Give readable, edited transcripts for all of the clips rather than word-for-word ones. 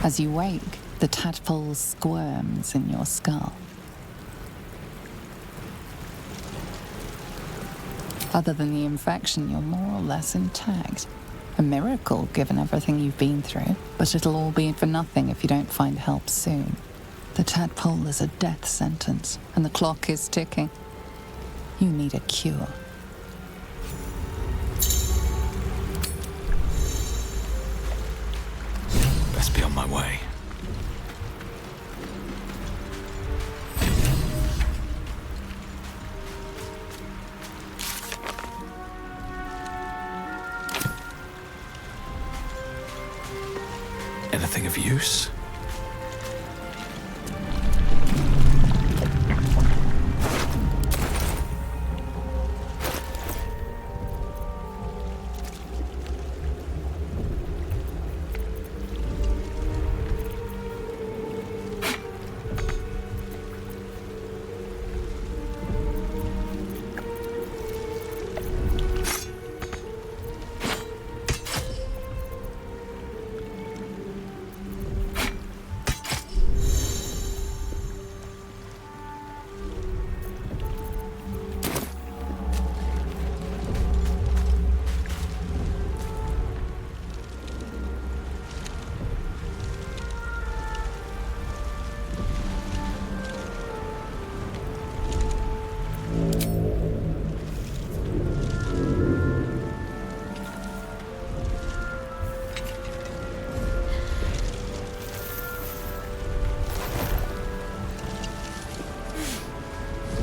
As you wake, the tadpole squirms in your skull. Other than the infection, you're more or less intact. A miracle, given everything you've been through, but it'll all be for nothing if you don't find help soon. The tadpole is a death sentence, and the clock is ticking. You need a cure. Best be on my way. Anything of use?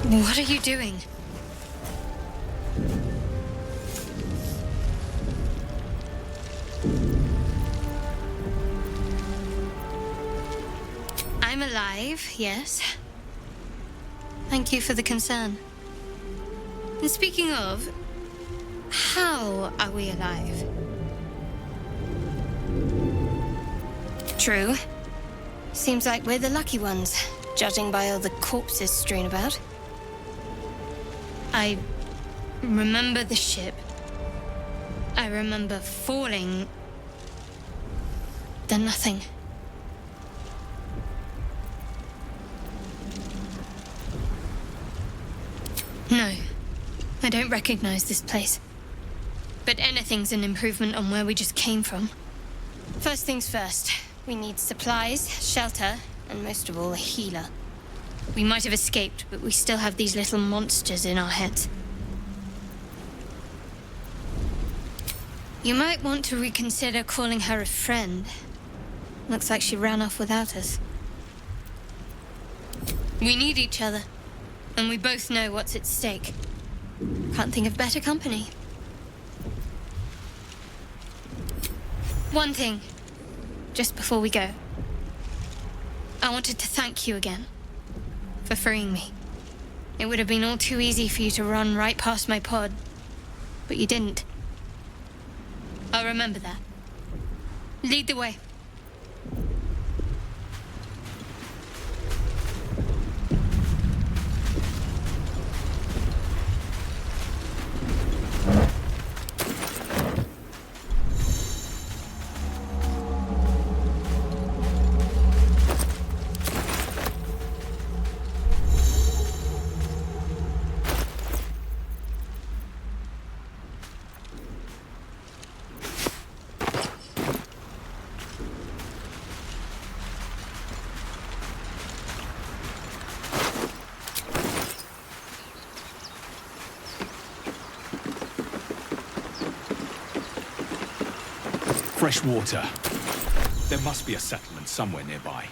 What are you doing? I'm alive, yes. Thank you for the concern. And speaking of, how are we alive? True. Seems like we're the lucky ones, judging by all the corpses strewn about. I remember the ship. I remember falling. Then nothing. No, I don't recognize this place. But anything's an improvement on where we just came from. First things first, we need supplies, shelter, and most of all, a healer. We might have escaped, but we still have these little monsters in our heads. You might want to reconsider calling her a friend. Looks like she ran off without us. We need each other, and we both know what's at stake. Can't think of better company. One thing, just before we go. I wanted to thank you again for freeing me. It would have been all too easy for you to run right past my pod, but you didn't. I'll remember that. Lead the way. Fresh water. There must be a settlement somewhere nearby.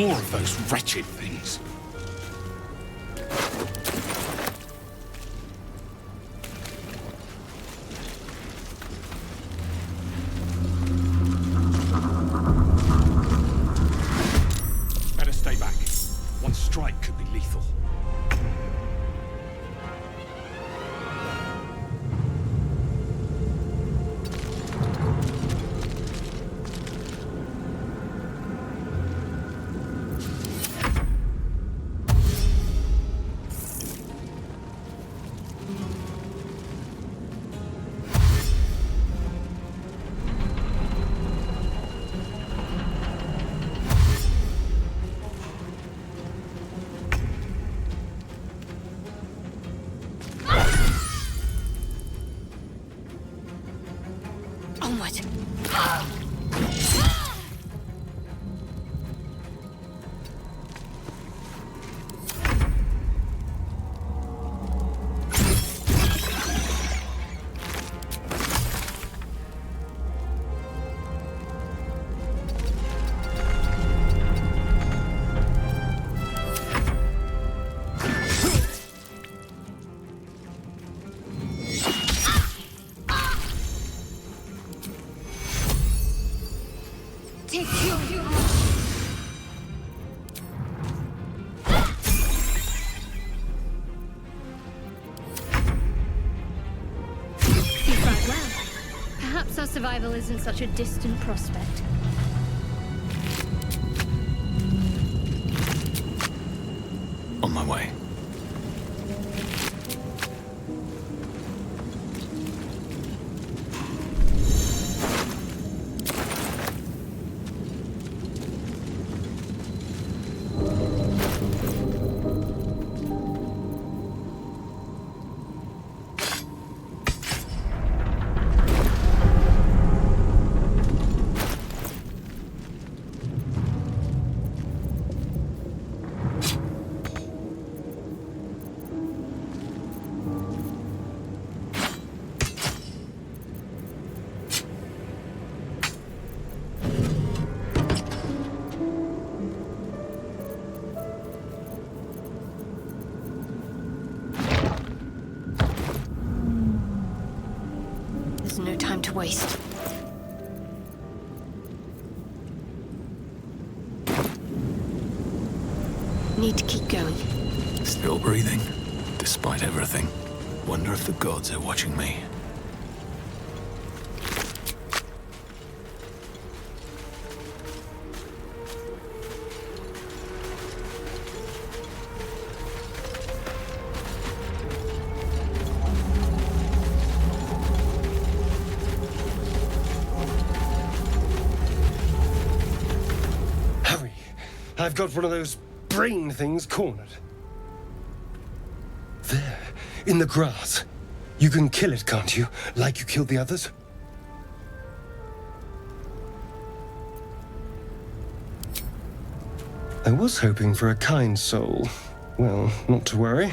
More of those wretched things. Better stay back. One strike could be lethal. Onward. Perhaps our survival isn't such a distant prospect. On my way. There's no time to waste. Need to keep going. Still breathing, despite everything. Wonder if the gods are watching me. Hurry! I've got one of those brain things cornered. There, in the grass. You can kill it, can't you? Like you killed the others? I was hoping for a kind soul. Well, not to worry.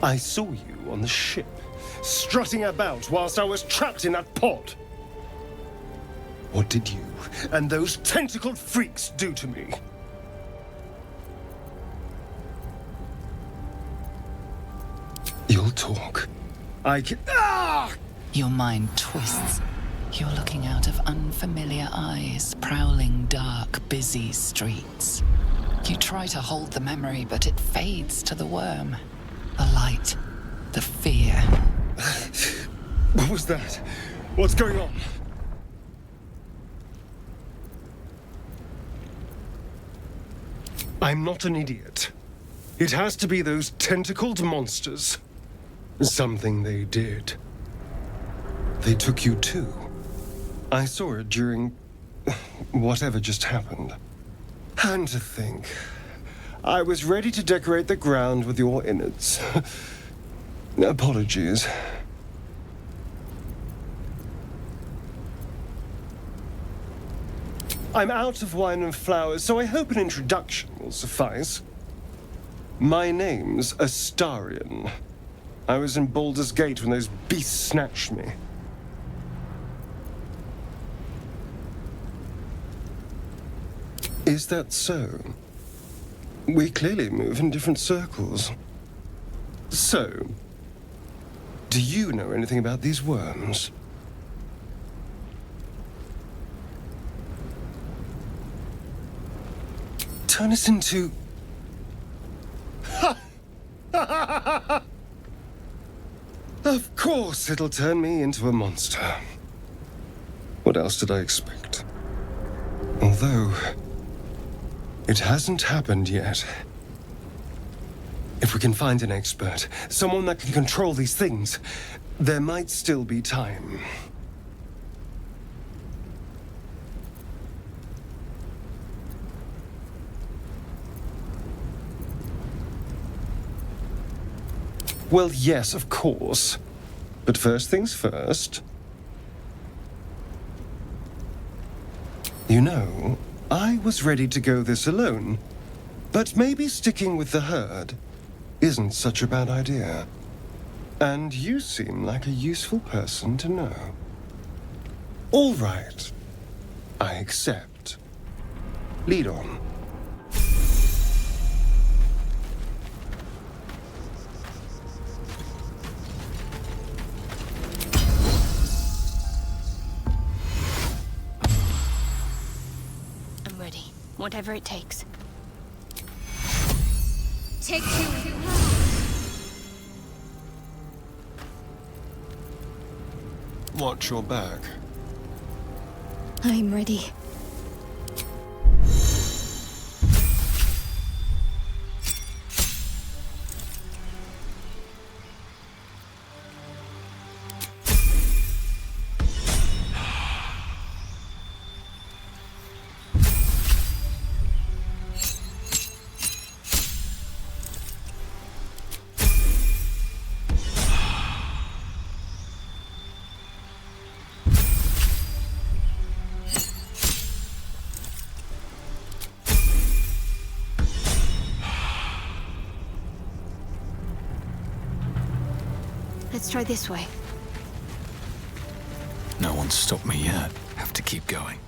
I saw you on the ship, strutting about whilst I was trapped in that pod. What did you and those tentacled freaks do to me? You'll talk. I can... Ah! Your mind twists. You're looking out of unfamiliar eyes, prowling dark, busy streets. You try to hold the memory, but it fades to the worm. The light. The fear. What was that? What's going on? I'm not an idiot. It has to be those tentacled monsters. Something they did. They took you too. I saw it during whatever just happened. And to think, I was ready to decorate the ground with your innards. Apologies. I'm out of wine and flowers, so I hope an introduction will suffice. My name's Astarion. I was in Baldur's Gate when those beasts snatched me. Is that so? We clearly move in different circles. So, do you know anything about these worms? Turn us into... Of course it'll turn me into a monster. What else did I expect? Although, it hasn't happened yet. If we can find an expert, someone that can control these things, there might still be time. Well, yes, of course. But first things first. You know, I was ready to go this alone. But maybe sticking with the herd isn't such a bad idea. And you seem like a useful person to know. All right. I accept. Lead on. Whatever it takes. Take two. Watch your back. I'm ready. Let's try this way. No one's stopped me yet. Have to keep going.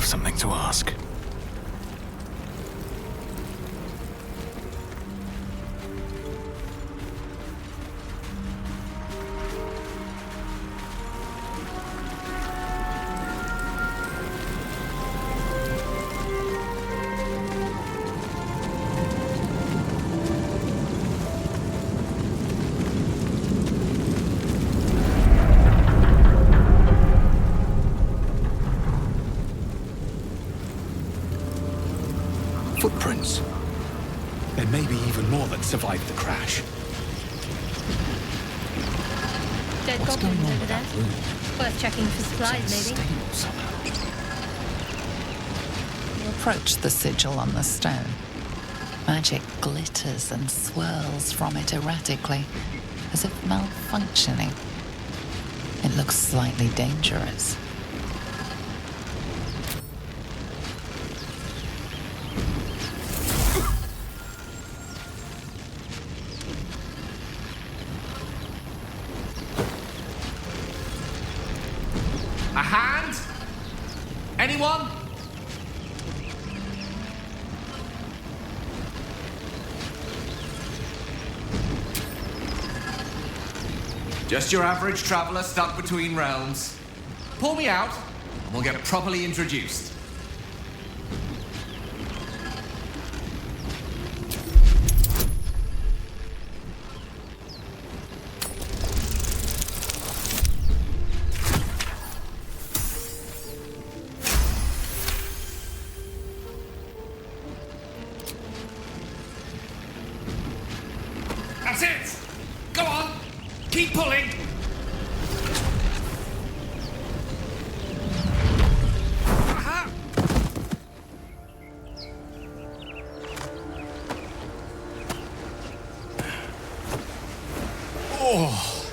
Something to ask. Footprints. There may be even more that survived the crash. Dead What's goblins going on over with there. that room? Worth checking for supplies, maybe. Unstable somehow. You approach the sigil on the stone. Magic glitters and swirls from it erratically, as if malfunctioning. It looks slightly dangerous. A hand? Anyone? Just your average traveler stuck between realms. Pull me out, and we'll get properly introduced. That's it! Go on! Keep pulling! Aha! Oh.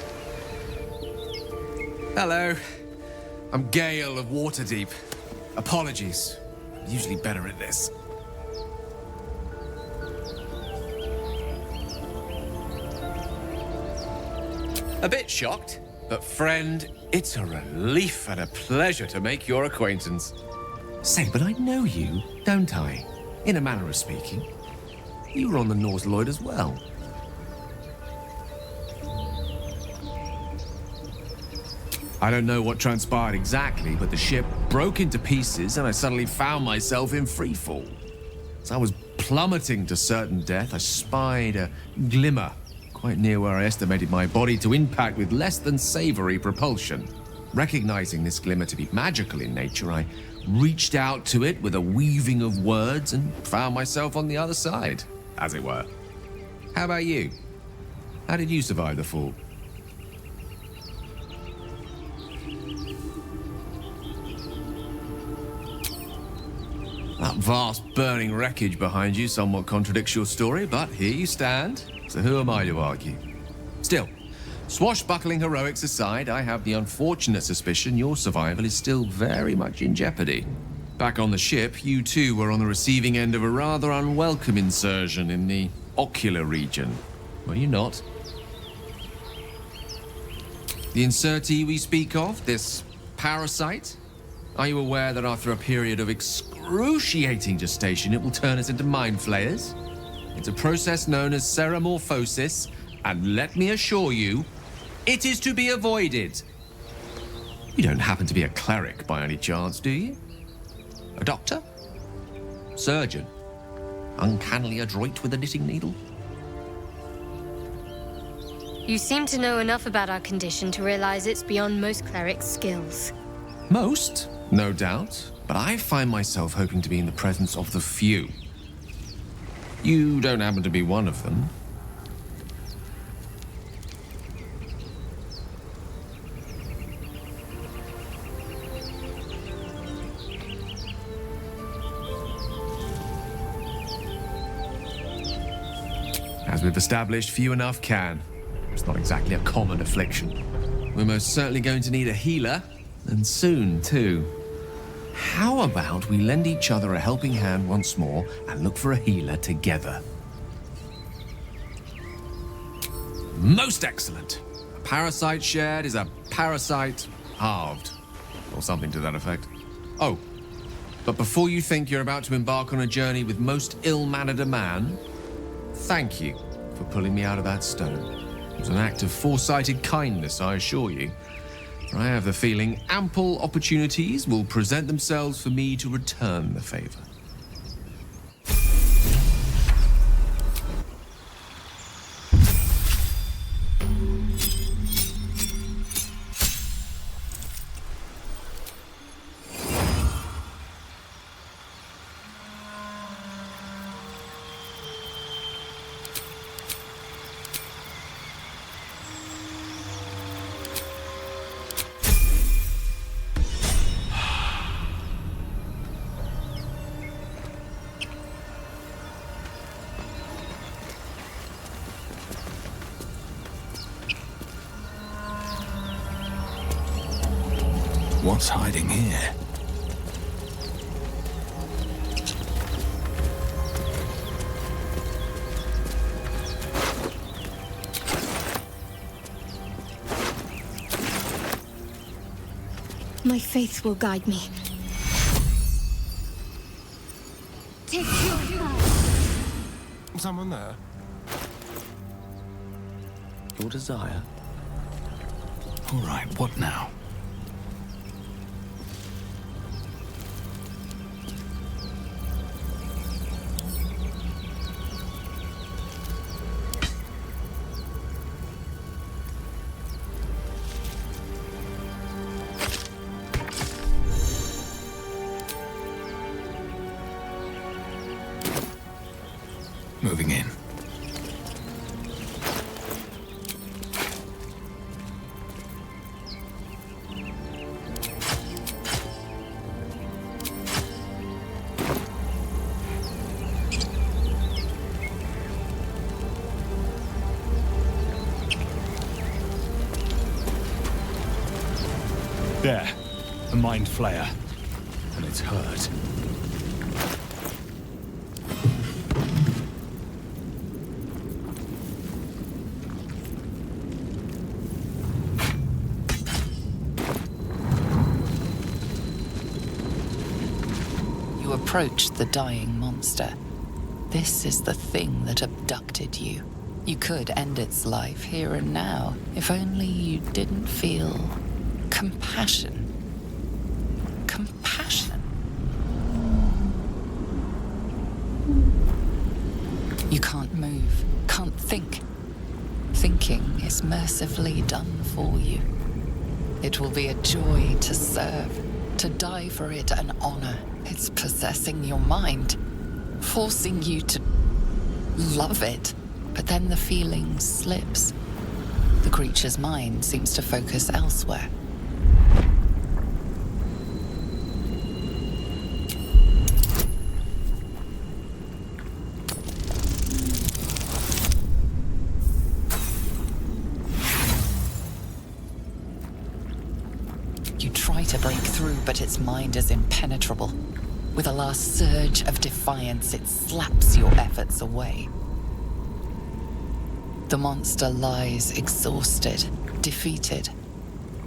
Hello. I'm Gale of Waterdeep. Apologies. I'm usually better at this. A bit shocked, but friend, it's a relief and a pleasure to make your acquaintance. Say, but I know you, don't I? In a manner of speaking. You were on the Norse Lloyd as well. I don't know what transpired exactly, but the ship broke into pieces and I suddenly found myself in freefall. As I was plummeting to certain death, I spied a glimmer quite near where I estimated my body to impact with less than savory propulsion. Recognizing this glimmer to be magical in nature, I reached out to it with a weaving of words and found myself on the other side, as it were. How about you? How did you survive the fall? That vast burning wreckage behind you somewhat contradicts your story, but here you stand. So who am I to argue? Still, swashbuckling heroics aside, I have the unfortunate suspicion your survival is still very much in jeopardy. Back on the ship, you too were on the receiving end of a rather unwelcome insertion in the ocular region, were you not? The insertee we speak of, this parasite, are you aware that after a period of excruciating gestation, it will turn us into mind flayers? It's a process known as ceremorphosis, and let me assure you, it is to be avoided. You don't happen to be a cleric by any chance, do you? A doctor? Surgeon? Uncannily adroit with a knitting needle? You seem to know enough about our condition to realize it's beyond most clerics' skills. Most, no doubt, but I find myself hoping to be in the presence of the few. You don't happen to be one of them. As we've established, few enough can. It's not exactly a common affliction. We're most certainly going to need a healer, and soon, too. How about we lend each other a helping hand once more and look for a healer together? Most excellent. A parasite shared is a parasite halved, or something to that effect. Oh, but before you think you're about to embark on a journey with most ill-mannered a man, thank you for pulling me out of that stone. It was an act of foresighted kindness, I assure you. I have the feeling ample opportunities will present themselves for me to return the favor. What's hiding here? My faith will guide me. Take your path. Someone there? Your desire. All right, what now? Moving in. There. A mind flayer. And it's hurt. You approach the dying monster. This is the thing that abducted you. You could end its life here and now, if only you didn't feel compassion. Compassion. You can't move, can't think. Thinking is mercifully done for you. It will be a joy to serve, to die for it an honor. It's possessing your mind, forcing you to love it. But then the feeling slips. The creature's mind seems to focus elsewhere. You try to break through, but its mind is impenetrable. With a last surge of defiance, it slaps your efforts away. The monster lies exhausted, defeated.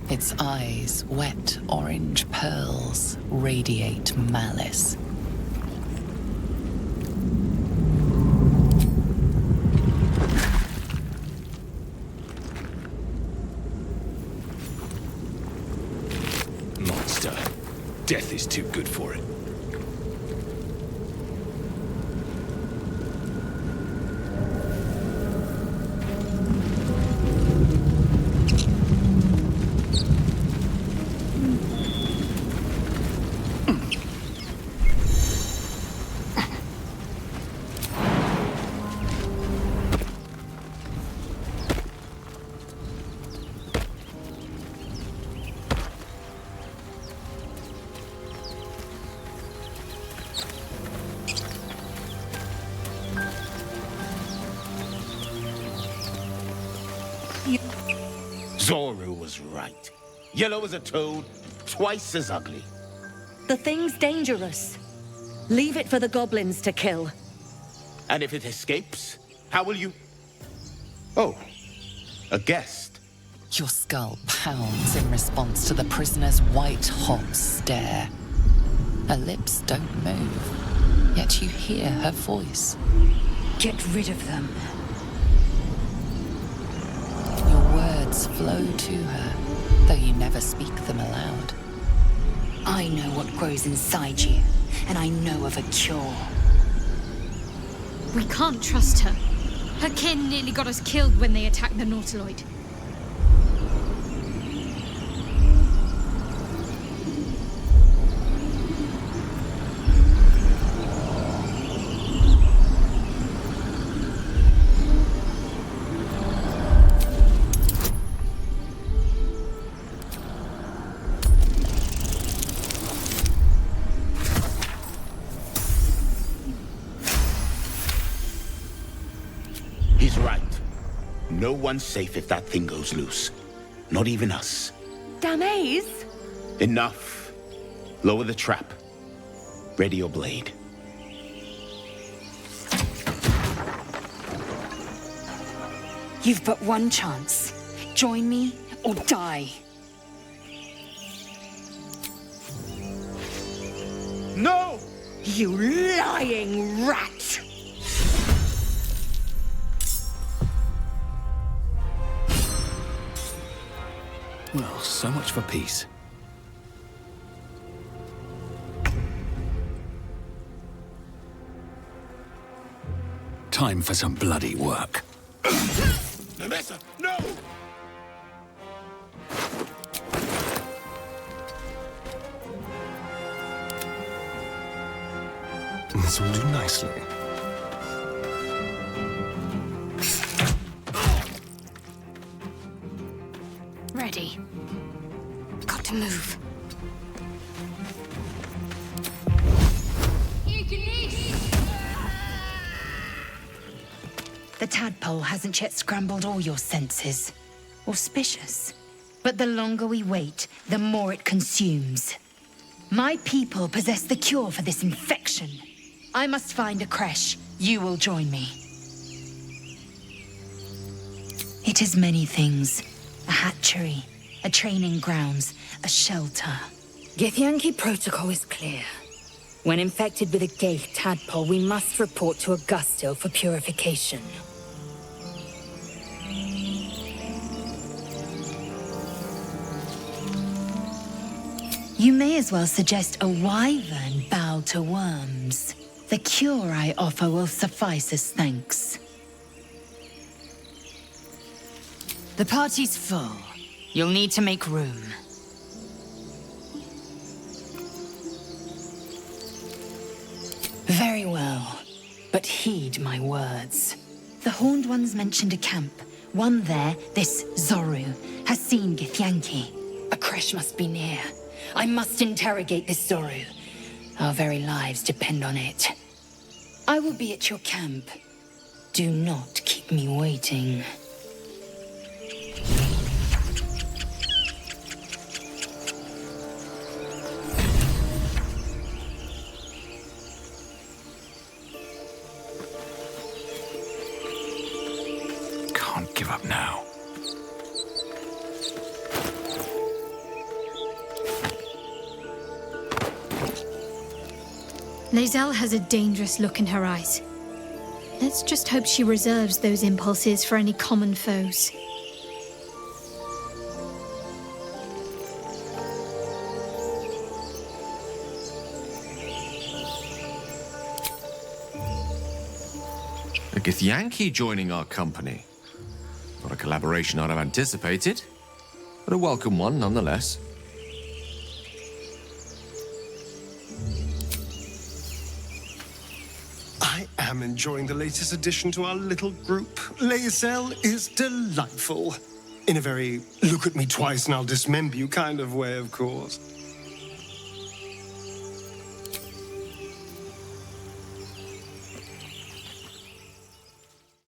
Its eyes, wet orange pearls, radiate malice. Monster. Death is too good for it. Zoru was right. Yellow as a toad, twice as ugly. The thing's dangerous. Leave it for the goblins to kill. And if it escapes, how will you... Oh, a guest. Your skull pounds in response to the prisoner's white-hot stare. Her lips don't move, yet you hear her voice. Get rid of them. Your words flow to her, though you never speak them aloud. I know what grows inside you, and I know of a cure. We can't trust her. Her kin nearly got us killed when they attacked the Nautiloid. He's right. No one's safe if that thing goes loose. Not even us. Damaze? Enough. Lower the trap. Ready your blade. You've but one chance. Join me or die. No! You lying rat! Well, so much for peace. Time for some bloody work. Nemessa, no! This will do nicely. Ready. Got to move. The tadpole hasn't yet scrambled all your senses. Auspicious. But the longer we wait, the more it consumes. My people possess the cure for this infection. I must find a creche. You will join me. It is many things. A hatchery, a training grounds, a shelter. Githyanki protocol is clear. When infected with a Gaith tadpole, we must report to Augusto for purification. You may as well suggest a wyvern bow to worms. The cure I offer will suffice as thanks. The party's full. You'll need to make room. Very well, but heed my words. The Horned Ones mentioned a camp. One there, this Zoru, has seen Githyanki. A creche must be near. I must interrogate this Zoru. Our very lives depend on it. I will be at your camp. Do not keep me waiting. Can't give up now. Lae'zel has a dangerous look in her eyes. Let's just hope she reserves those impulses for any common foes. A Githyanki joining our company. Not a collaboration I'd have anticipated, but a welcome one nonetheless. I am enjoying the latest addition to our little group. Lae'zel is delightful. In a very look at me twice and I'll dismember you kind of way, of course.